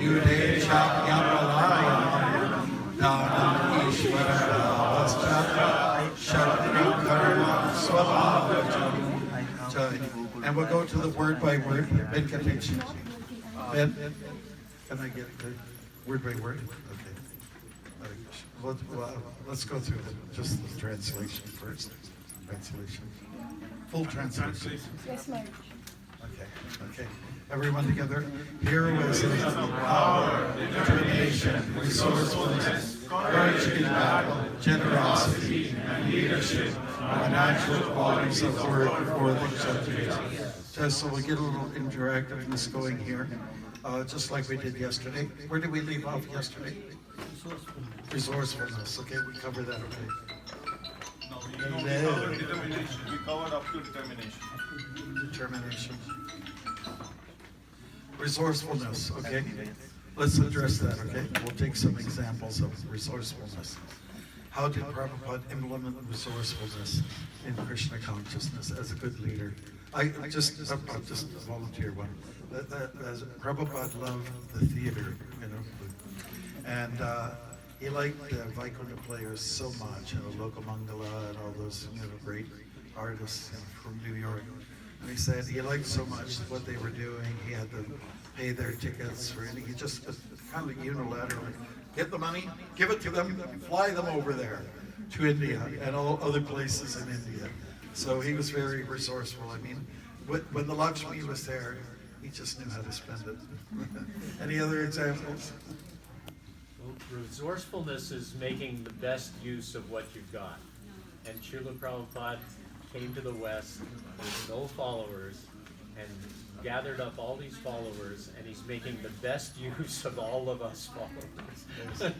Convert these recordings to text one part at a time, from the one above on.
Yude Chakyamalayan, Dhanam Ishvara Avastatra, Shakti Karma Swabhavajam. And we'll go to the word by word. Ben, can I get it word by word? Okay. Let's go through just the translation first. Translation. Full translation. Yes, ma'am. Okay. Everyone together. Heroism, power, determination, resourcefulness, courage in battle, generosity, and leadership are the natural qualities of work worthy of just so we get a little interactiveness going here, just like we did yesterday. Where did we leave off yesterday? Resourcefulness. Okay, we covered that. Okay. We covered determination. We covered up to determination. Determination. Resourcefulness, okay? Let's address that, okay? We'll take some examples of resourcefulness. How did Prabhupada implement resourcefulness in Krishna consciousness as a good leader? I'll just volunteer one. As Prabhupada loved the theater, and he liked the Vaikuntha players so much, Lokamangala and all those great artists from New York. And he said he liked so much what they were doing, he had to pay their tickets for anything. He just kind of unilaterally get the money, give it to them, fly them over there to India and all other places in India. So he was very resourceful. I mean, when the Lakshmi was there, he just knew how to spend it. Any other examples? Well, resourcefulness is making the best use of what you've got. And Srila Prabhupada came to the West with no followers and gathered up all these followers, and he's making the best use of all of us followers. Yes.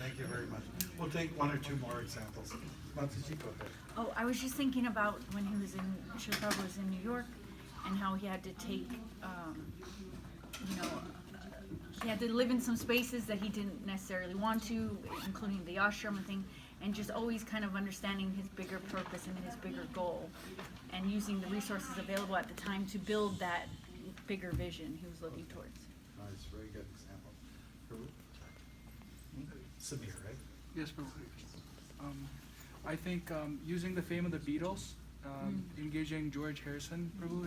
Thank you very much. We'll take one or two more examples. Mataji, go ahead. Oh, I was just thinking about when he was Srila Prabhupada was in New York, and how he had to take, he had to live in some spaces that he didn't necessarily want to, including the ashram and thing, and just always kind of understanding his bigger purpose and his bigger goal, and using the resources available at the time to build that bigger vision he was looking towards. Nice, very good example. Samir, right? Yes, Prabhu. I think using the fame of the Beatles, engaging George Harrison, Prabhu,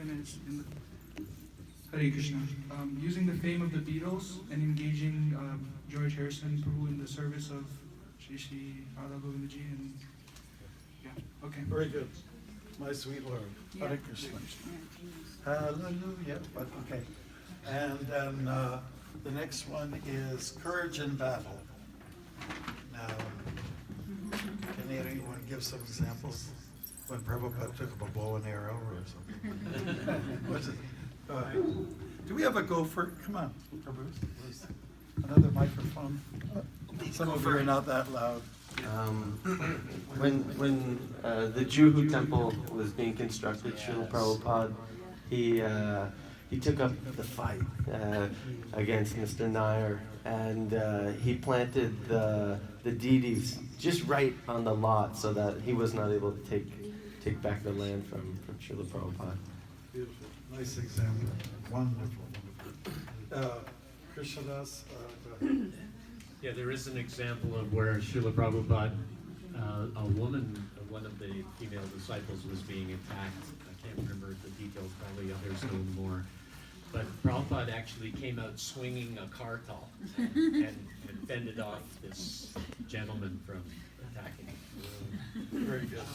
Hare Krishna. Using the fame of the Beatles and engaging George Harrison, Prabhu, in the service of Shri Radha Govindaji, and okay. Very good. My sweet Lord. Hare Krishna. Hallelujah. But okay. And then the next one is courage in battle. Now, can anyone give some examples when Prabhupada took up a bow and arrow or something? What's it? Do we have a gopher? Come on, Prabhu. Another microphone. Some of you are not that loud. When the Juhu temple was being constructed, Srila Prabhupada, he took up the fight against Mr. Nair, and he planted the deities just right on the lot so that he was not able to take back the land from Srila Prabhupada. Beautiful. Nice example. Wonderful. Krishnadas, go ahead. Yeah, there is an example of where Srila Prabhupada, a woman, one of the female disciples, was being attacked. I can't remember the details, probably others know more. But Prabhupada actually came out swinging a kartal and fended off this gentleman from attacking him. Very good.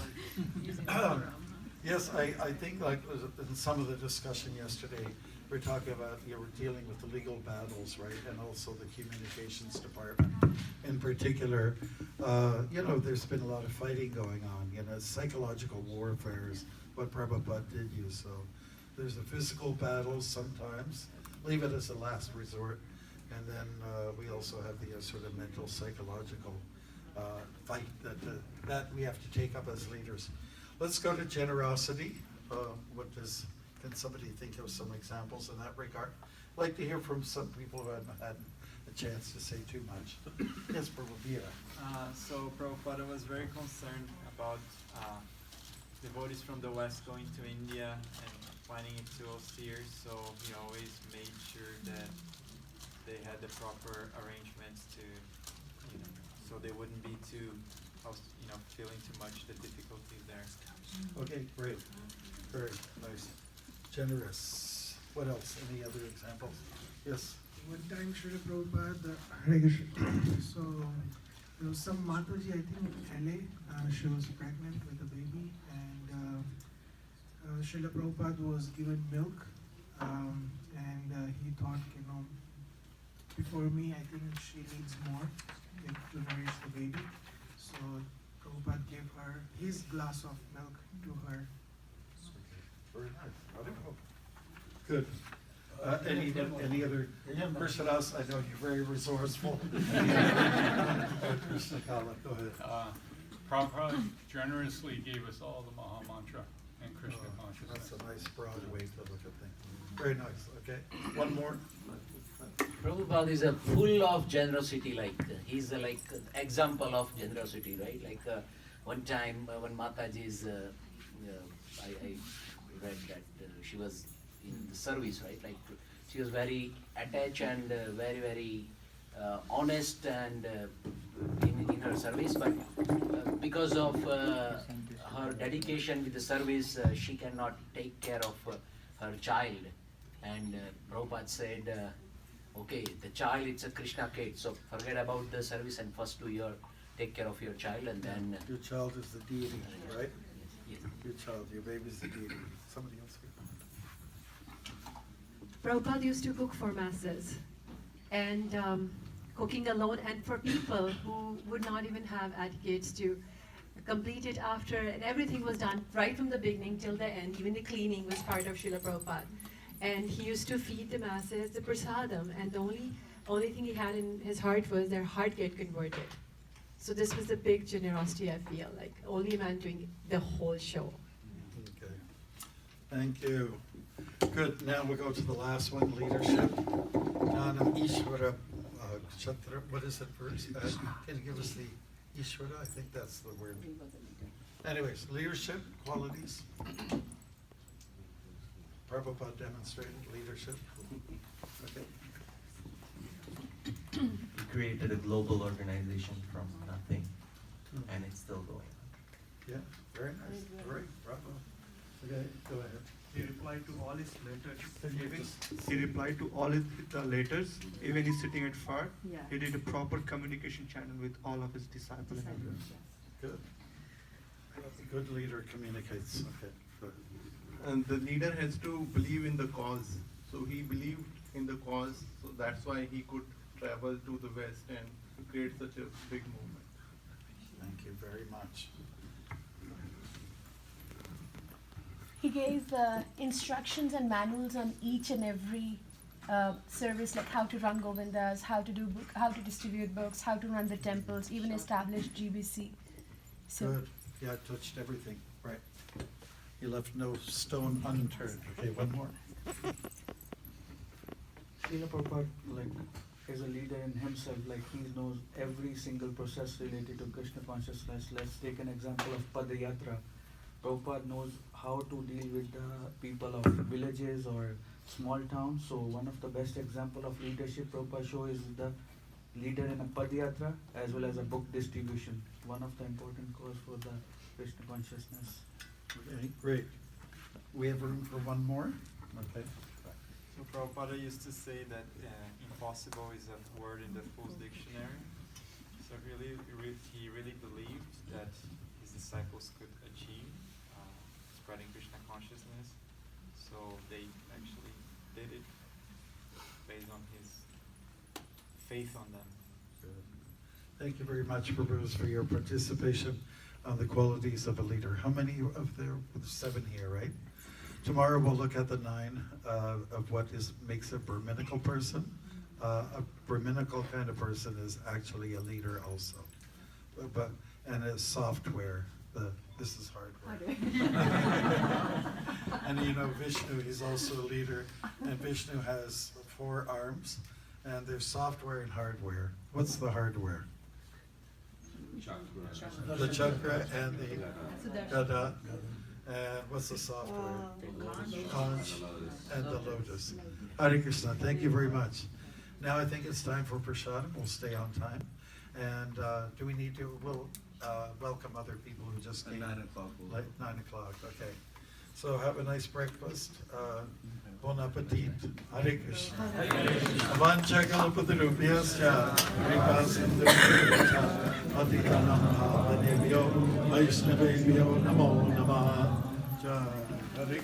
Yes, I think like in some of the discussion yesterday, we're talking about you were dealing with the legal battles, right, and also the communications department. In particular, there's been a lot of fighting going on. Psychological warfare is what Prabhupada did use. So there's the physical battles sometimes. Leave it as a last resort, and then we also have the sort of mental, psychological fight that we have to take up as leaders. Let's go to generosity. Can somebody think of some examples in that regard? I'd like to hear from some people who haven't had a chance to say too much. Yes, Prabhupada. So Prabhupada was very concerned about devotees from the West going to India and finding it too austere, so he always made sure that they had the proper arrangements to, so they wouldn't be too, feeling too much the difficulties there. Okay, great. Very nice. Generous. What else? Any other examples? Yes. One time, Srila Prabhupada, Hare Krishna. So there was some Mataji, I think in LA. She was pregnant with a baby, and Srila Prabhupada was given milk, and he thought, before me, I think she needs more to nourish the baby. So Prabhupada gave her his glass of milk to her. Very nice. Wonderful. Good. Any other? Krishnadas, I know you're very resourceful. Krishna Kala, go ahead. Prabhupada generously gave us all the Maha Mantra and Krishna That's consciousness. a nice broad way to look at things. Very nice. Okay. One more. Prabhupada is a full of generosity, he's like example of generosity, right? One time when Mataji's, I read that she was in the service, right? She was very attached and very, very honest and in her service, but because of her dedication with the service, she cannot take care of her child. And Prabhupada said, okay, the child, it's a Krishna kid, so forget about the service and first take care of your child, and then... Your child is the deity, right? Yes. Your child, your baby is the deity. Somebody else here? Prabhupada used to cook for masses, and cooking alone, and for people who would not even have etiquettes to complete it after, and everything was done right from the beginning till the end. Even the cleaning was part of Srila Prabhupada. And he used to feed the masses the prasadam, and the only thing he had in his heart was their heart get converted. So this was a big generosity, I feel, only man doing the whole show. Okay. Thank you. Good. Now we'll go to the last one, leadership. Jnanam Ishvara Kshatra. What is it first? Can you give us the Ishvara? I think that's the word. Anyways, leadership, qualities. Prabhupada demonstrated leadership. Okay. He created a global organization from nothing, and it's still going on. Yeah, very nice. Great, bravo. Okay, go ahead. He replied to all his letters. Can you Even just- he replied to all his letters. Even he's sitting at far. Yeah. He did a proper communication channel with all of his disciples. and everyone. Good. A good leader communicates. Okay, good. And the leader has to believe in the cause. So he believed in the cause, so that's why he could travel to the West and create such a big movement. Thank you very much. He gave instructions and manuals on each and every service, like how to run Govindas, how to distribute books, how to run the temples, even establish GBC. So Good. Yeah, touched everything. Right. You left no stone unturned. Okay, one more. Srila Prabhupada, is a leader in himself, he knows every single process related to Krishna consciousness. Let's take an example of Padayatra. Prabhupada knows how to deal with the people of villages or small towns. So one of the best example of leadership Prabhupada show is the leader in a Padayatra as well as a book distribution. One of the important cause for the Krishna consciousness. Okay, great. We have room for one more? Okay. So Prabhupada used to say that impossible is a word in the Fool's Dictionary. So he really believed that his disciples could achieve spreading Krishna consciousness. So they actually did it based on his faith on them. Good. Thank you very much, Bruce, for your participation on the qualities of a leader. How many of there? 7 here, right? Tomorrow we'll look at the 9 of what makes a Brahminical person. A Brahminical kind of person is actually a leader also. And a software. This is hardware. And Vishnu, he's also a leader. And Vishnu has 4 arms. And there's software and hardware. What's the hardware? The chakra and the gada. And what's the software? Conch and the lotus. Hare Krishna, thank you very much. Now I think it's time for prasadam. We'll stay on time. And do we need to, we'll welcome other people who just came. 9 o'clock. Like 9 o'clock, okay. So have a nice breakfast. Bon appetit. Hare Krishna. Avancha kalpatarubhyascha vipassindhya patitanam bhavanebhyo vaishnavebhyo namo namaha. Jai.